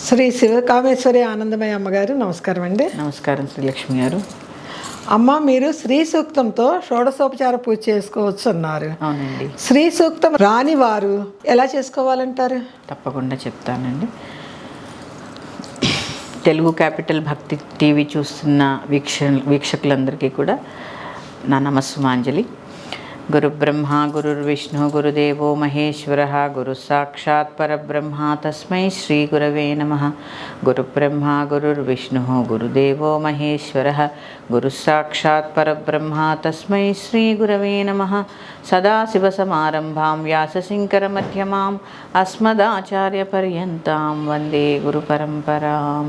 శ్రీ శివకామేశ్వరి ఆనందమయ అమ్మగారు నమస్కారం అండి. నమస్కారం శ్రీలక్ష్మి గారు. అమ్మ, మీరు శ్రీ సూక్తంతో షోడశోపచార పూజ చేసుకోవచ్చు అన్నారు. అవునండి. శ్రీ సూక్తం రాని వారు ఎలా చేసుకోవాలంటారు? తప్పకుండా చెప్తానండి. తెలుగు క్యాపిటల్ భక్తి టీవీ చూస్తున్న వీక్షకులందరికీ కూడా నా నమస్సుమాంజలి. గురు బ్రహ్మ గురుర్విష్ణు గురుదేవో మహేశ్వర గురు సాక్షాత్ పరబ్రహ్మ తస్మై శ్రీ గురవే నమః. గురు బ్రహ్మ గురుర్విష్ణు గురుదేవో మహేశ్వర గురు సాక్షాత్ పరబ్రహ్మ తస్మై శ్రీ గురవే నమః. సదాశివసమారంభాం వ్యాసశంకరమధ్యమాం అస్మదాచార్య పర్యంతాం వందే గురు పరంపరాం.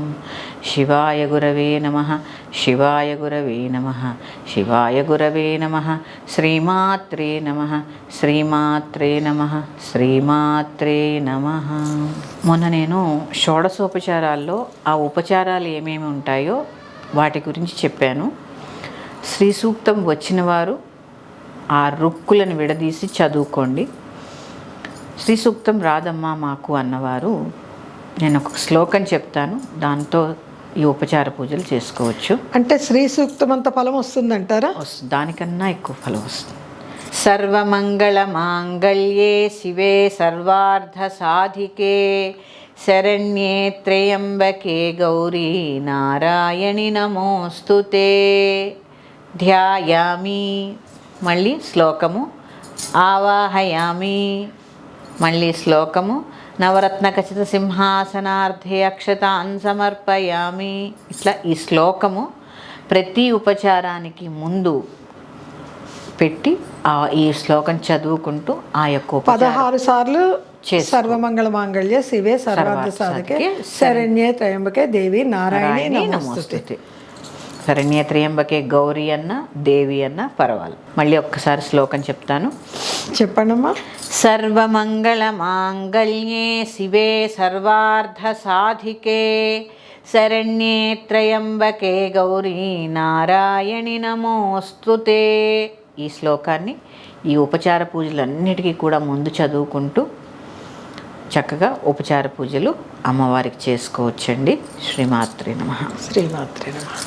శివాయ గురవే నమః. శివాయ గురవే నమః. శివాయ గురవే నమః. శ్రీమాత్రే నమః. శ్రీమాత్రే నమః. శ్రీమాత్రే నమః. మొన్న నేను షోడశోపచారాల్లో ఆ ఉపచారాలు ఏమేమి ఉంటాయో వాటి గురించి చెప్పాను. శ్రీ సూక్తం వచ్చిన వారు ఆ రుక్కులను విడదీసి చదువుకోండి. శ్రీ సూక్తం రాదమ్మా మాకు అన్నవారు నేను ఒక శ్లోకం చెప్తాను, దాంతో ఈ ఉపచార పూజలు చేసుకోవచ్చు. అంటే శ్రీ సూక్తం అంత ఫలం వస్తుందంటారా? వస్తుంది, దానికన్నా ఎక్కువ ఫలం వస్తుంది. సర్వమంగళ మాంగళ్యే శివే సర్వార్థ సాధికే శరణ్యే త్రయంబకే గౌరీ నారాయణి నమోస్తుతే. ధ్యాయామి, మళ్ళీ శ్లోకము. ఆవాహయామి, మళ్ళీ శ్లోకము. నవరత్న ఖచ్చిత సింహాసనార్థే అక్షతాన్ సమర్పయామి. ఇట్లా ఈ శ్లోకము ప్రతి ఉపచారానికి ముందు పెట్టి ఈ శ్లోకం చదువుకుంటూ ఆ యొక్క 16 సార్లు సర్వమంగళ మాంగళ్య శివే సర్వార్థ సాధకే శరణ్యే త్రయంబకే దేవి నారాయణి నమోస్తుతే. శరణ్య త్రయంబకే గౌరీ అన్న దేవి అన్న పర్వాలి. మళ్ళీ ఒక్కసారి శ్లోకం చెప్తాను, చెప్పండమ్మా. సర్వమంగళ మాంగళ్యే శివే సర్వార్థ సాధికే శరణ్యే త్రయంబకే గౌరీ నారాయణి నమోస్తుతే. ఈ శ్లోకాన్ని ఈ ఉపచార పూజలన్నిటికీ కూడా ముందు చదువుకుంటూ చక్కగా ఉపచార పూజలు అమ్మవారికి చేసుకోవచ్చండి. శ్రీమాత్రే నమః. శ్రీమాత్రే నమః.